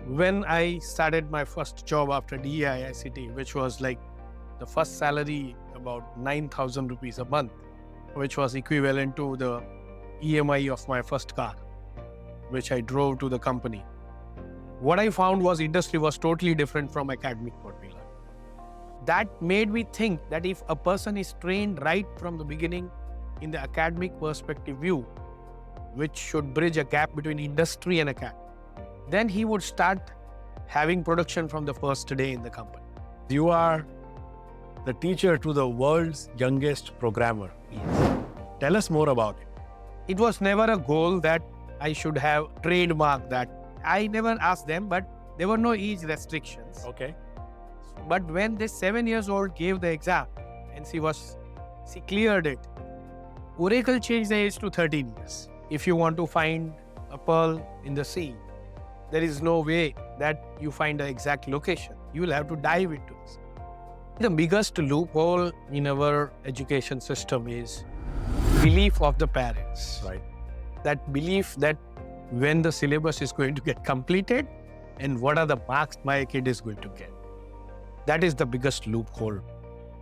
When I started my first job after 𝗃𝗍𝗃, which was like the first salary about 9,000 rupees a month, which was equivalent to the EMI of my first car, which I drove to the company. What I found was industry was totally different from academic what we learned. That made me think that if a person is trained right from the beginning in the academic perspective view, which should bridge a gap between industry and academy, then he would start having production from the first day in the company. You are the teacher to the world's youngest programmer. Yes. Tell us more about it. It was never a goal that I should have trademarked that. I never asked them, but there were no age restrictions. Okay. But when this 7-year-old gave the exam and she cleared it, Oracle changed the age to 13 years. If you want to find a pearl in the sea, there is no way that you find the exact location. You will have to dive into this. The biggest loophole in our education system is belief of the parents. Right. That belief that when the syllabus is going to get completed and what are the marks my kid is going to get. That is the biggest loophole.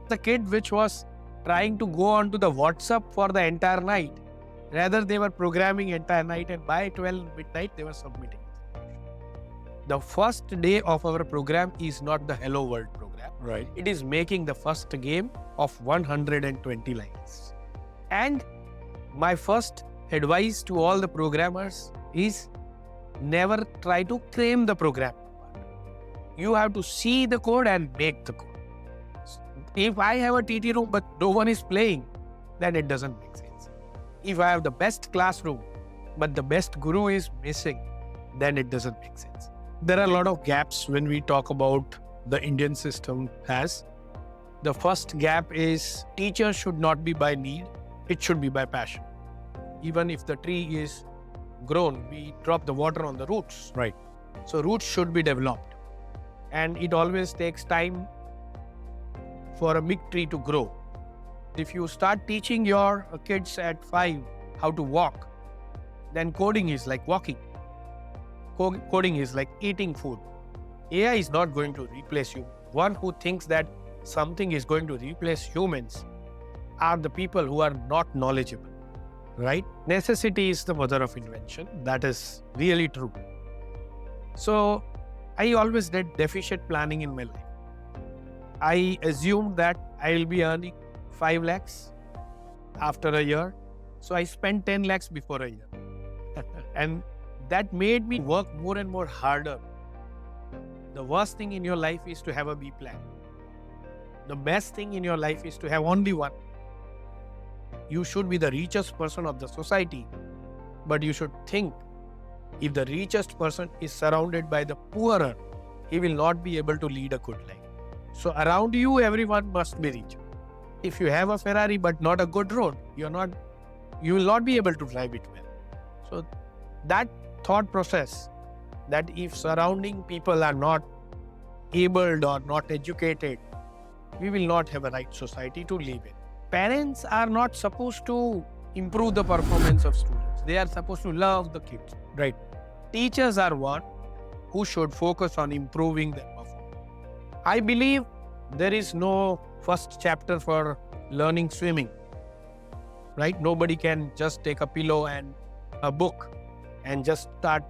The kid which was trying to go onto the WhatsApp for the entire night, rather they were programming entire night and by 12 midnight they were submitting. The first day of our program is not the Hello World program. Right. It is making the first game of 120 lines. And my first advice to all the programmers is never try to claim the program. You have to see the code and make the code. If I have a TT room but no one is playing, then it doesn't make sense. If I have the best classroom but the best guru is missing, then it doesn't make sense. There are a lot of gaps when we talk about the Indian system has. The first gap is teachers should not be by need, it should be by passion. Even if the tree is grown, we drop the water on the roots. Right. So roots should be developed. And it always takes time for a big tree to grow. If you start teaching your kids at 5 how to walk, then coding is like walking. Coding is like eating food. AI is not going to replace you. One who thinks that something is going to replace humans are the people who are not knowledgeable, right? Necessity is the mother of invention. That is really true. So I always did deficit planning in my life. I assumed that I will be earning 5 lakhs after a year. So I spent 10 lakhs before a year. And that made me work more and more harder. The worst thing in your life is to have a B plan. The best thing in your life is to have only one. You should be the richest person of the society, but you should think if the richest person is surrounded by the poorer, he will not be able to lead a good life. So around you, everyone must be rich. If you have a Ferrari but not a good road, you will not be able to drive it well. So that thought process, that if surrounding people are not abled or not educated, we will not have a right society to live in. Parents are not supposed to improve the performance of students. They are supposed to love the kids. Right. Teachers are one who should focus on improving their performance. I believe there is no first chapter for learning swimming, right? Nobody can just take a pillow and a book and just start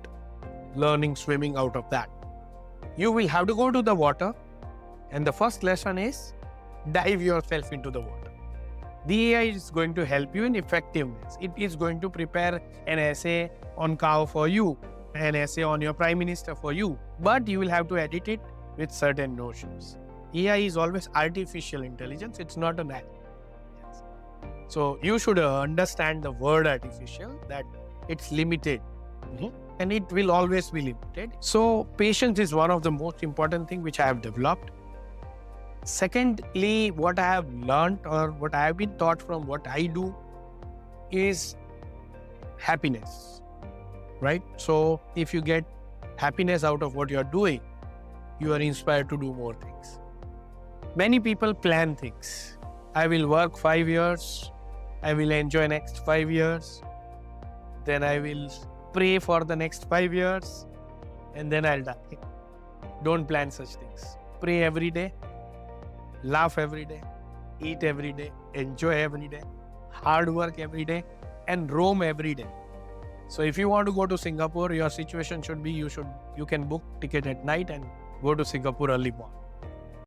learning swimming out of that. You will have to go to the water, and the first lesson is dive yourself into the water. The AI is going to help you in effectiveness. It is going to prepare an essay on cow for you, an essay on your prime minister for you, but you will have to edit it with certain notions. AI is always artificial intelligence, it's not a natural intelligence. So you should understand the word artificial, that it's limited. And it will always be limited. So patience is one of the most important things which I have developed. Secondly, what I have learned or what I have been taught from what I do is happiness, right? So if you get happiness out of what you are doing, you are inspired to do more things. Many people plan things. I will work 5 years. I will enjoy next 5 years. Then I will pray for the next 5 years. and then I'll die. Don't plan such things. Pray every day, laugh every day, eat every day, enjoy every day, hard work every day, and roam every day. So if you want to go to Singapore, your situation should be you can book ticket at night and go to Singapore early morning.